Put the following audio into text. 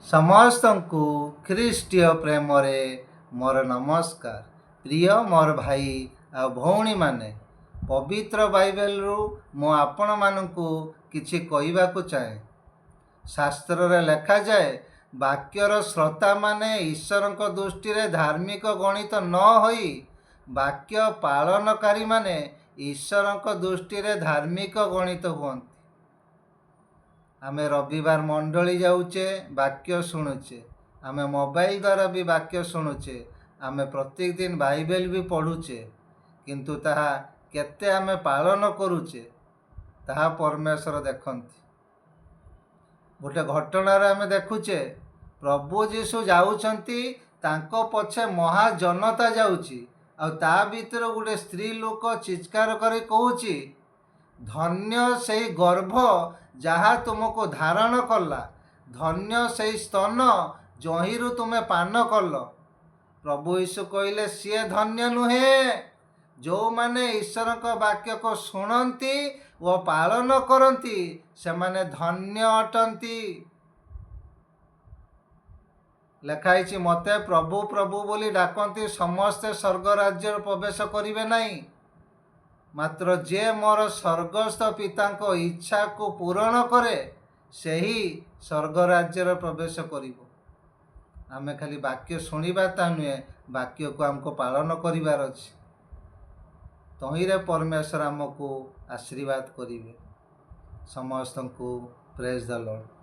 ସମସ୍ତଙ୍କୁ ଖ୍ରୀଷ୍ଟୀୟ ପ୍ରେମରେ ମୋର ନମସ୍କାର। ପ୍ରିୟ ମୋର ଭାଇ ଆଉ ଭଉଣୀମାନେ, ପବିତ୍ର ବାଇବେଲରୁ ମୁଁ ଆପଣମାନଙ୍କୁ କିଛି କହିବାକୁ ଚାହେଁ। ଶାସ୍ତ୍ରରେ ଲେଖାଯାଏ, ବାକ୍ୟର ଶ୍ରୋତାମାନେ ଈଶ୍ୱରଙ୍କ ଦୃଷ୍ଟିରେ ଧାର୍ମିକ ଗଣିତ ନ ହୋଇ ବାକ୍ୟ ପାଳନକାରୀମାନେ ଈଶ୍ୱରଙ୍କ ଦୃଷ୍ଟିରେ ଧାର୍ମିକ ଗଣିତ ହୁଅନ୍ତି। ଆମେ ରବିବାର ମଣ୍ଡଳୀ ଯାଉଛେ, ବାକ୍ୟ ଶୁଣୁଛେ। ଆମେ ମୋବାଇଲ ଦ୍ୱାରା ବି ବାକ୍ୟ ଶୁଣୁଛେ। ଆମେ ପ୍ରତ୍ୟେକ ଦିନ ବାଇବେଲ ବି ପଢ଼ୁଛେ, କିନ୍ତୁ ତାହା କେତେ ଆମେ ପାଳନ କରୁଛେ ତାହା ପରମେଶ୍ୱର ଦେଖନ୍ତି। ଗୋଟେ ଘଟଣାରେ ଆମେ ଦେଖୁଛେ, ପ୍ରଭୁ ଯୀଶୁ ଯାଉଛନ୍ତି, ତାଙ୍କ ପଛେ ମହାଜନତା ଯାଉଛି, ଆଉ ତା ଭିତରେ ଗୋଟେ ସ୍ତ୍ରୀ ଲୋକ ଚିତ୍କାର କରି କହୁଛି, ଧନ୍ୟ ସେଇ ଗର୍ଭ ଯାହା ତୁମକୁ ଧାରଣ କଲା, ଧନ୍ୟ ସେଇ ସ୍ତନ ଯହିଁରୁ ତୁମେ ପାନ କଲ। ପ୍ରଭୁ ଯୀଶୁ କହିଲେ, ସିଏ ଧନ୍ୟ ନୁହେଁ, ଯେଉଁମାନେ ଈଶ୍ୱରଙ୍କ ବାକ୍ୟକୁ ଶୁଣନ୍ତି ଓ ପାଳନ କରନ୍ତି, ସେମାନେ ଧନ୍ୟ ଅଟନ୍ତି। ଲେଖା ହେଇଛି, ମୋତେ ପ୍ରଭୁ ପ୍ରଭୁ ବୋଲି ଡାକନ୍ତି ସମସ୍ତେ ସ୍ୱର୍ଗ ରାଜ୍ୟରେ ପ୍ରବେଶ କରିବେ ନାହିଁ, ମାତ୍ର ଯିଏ ମୋର ସ୍ୱର୍ଗସ୍ଥ ପିତାଙ୍କ ଇଚ୍ଛାକୁ ପୂରଣ କରେ ସେହି ସ୍ୱର୍ଗ ରାଜ୍ୟରେ ପ୍ରବେଶ କରିବ। ଆମେ ଖାଲି ବାକ୍ୟ ଶୁଣିବା ତା ନୁହେଁ, ବାକ୍ୟକୁ ଆମକୁ ପାଳନ କରିବାର ଅଛି। ତହିଁରେ ପରମେଶ୍ୱର ଆମକୁ ଆଶୀର୍ବାଦ କରିବେ। ସମସ୍ତଙ୍କୁ ପ୍ରେଜ୍ ଦ ଲର୍ଡ।